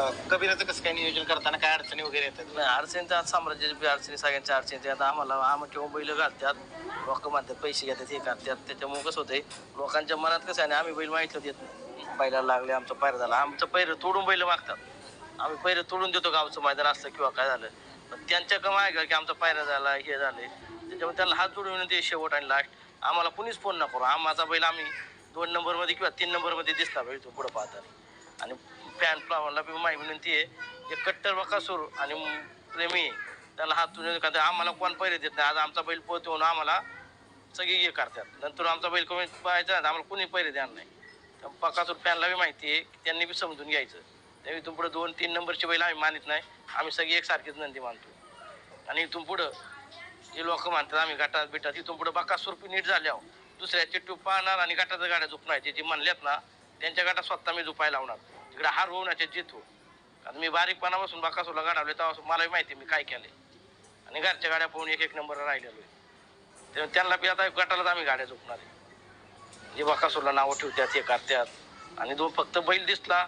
कबीराचं कसं काय नियोजन करताना काय अडचणी वगैरे येतात? नाही अडचणीच्या आज साम्राज्याची बी अडचणी सगळ्यांच्या अडचणी आता आम्हाला किंवा बैल घालतात लोक म्हणतात पैसे घेतात हे करतात त्याच्यामुळे कसं होतंय लोकांच्या मनात कसं आहे ना आम्ही बैल माहितलं देत नाही बैलाला लागले आमचा पैर झाला आमचं पैर तोडून बैल मागतात आम्ही पैर तोडून देतो गावचं मैदान असतं किंवा काय झालं पण त्यांच्या कमा आहे का की आमचा पैरा झाला हे झाले त्याच्यामुळे त्यांना हात जोडून ते शेवट आणि लास्ट आम्हाला कुणीच फोन न करू आम्हाचा बैल आम्ही 2 नंबरमध्ये किंवा 3 नंबरमध्ये दिसला बैल तो पुढं पाहताना आणि फॅन फ्लावरला बी माझी विनंती आहे जे कट्टर बकासूर आणि प्रेमी आहे, त्याला हात तुझे का आम्हाला कोण पहिले देत नाही आज आमचा बैल पोहतो म्हणून आम्हाला सगळी हे करतात नंतर आमचा बैल कमी पाहायचा आम्हाला कुणी पहिले द्यार नाही त्या बकासूर फॅनला बी माहिती आहे की त्यांनी बी समजून घ्यायचं त्यावेळी इथून पुढं 2-3 नंबरची बैल आम्ही मानित नाही आम्ही सगळी एकसारखीच नंदी मानतो आणि इथून पुढं जे लोक मानतात आम्ही गटात बिटात इथून पुढं बकासूर पी नीट झाल्यावर दुसऱ्याचे टूप पाहणार आणि गटाच्या गाड्या झुकणार जे म्हणल्यात ना त्यांच्या गाठात स्वतः मी झुपायला लावणार तिकडे हार होऊ ना जीत हो आता मी बारीकपणापासून बाकासूरला गाडावले तेव्हा मला माहिती मी काय केले आणि घरच्या गाड्या पाहून एक नंबर राहिलेलो आहे तेव्हा त्यांना बी आता गटालाच आम्ही गाड्या झोपणार आहे जे बाकासूरला नावं ठेवतात हे करतात आणि फक्त बैल दिसला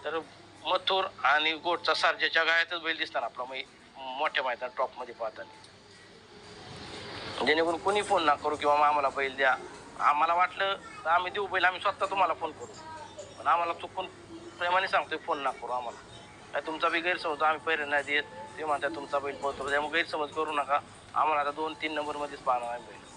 तर मथुर आणि गोटचा सारजेच्या गाड्यातच बैल दिसतात आपला मोठ्या मैदान टॉपमध्ये पाहताना जेणेकरून कोणी फोन ना करू किंवा आम्हाला बैल द्या आम्हाला वाटलं तर आम्ही देऊ बैल आम्ही स्वतः तुम्हाला फोन करू पण आम्हाला चुकून प्रेमाने सांगतोय फोन ना करू आम्हाला काय तुमचा बी गैरसमज आम्ही पैरे नाही देत ते म्हणतात तुमचा बैल पोहोचतो त्यामुळे गैरसमज करू नका आम्हाला आता 2-3 नंबरमध्येच पाहणार आहे बैल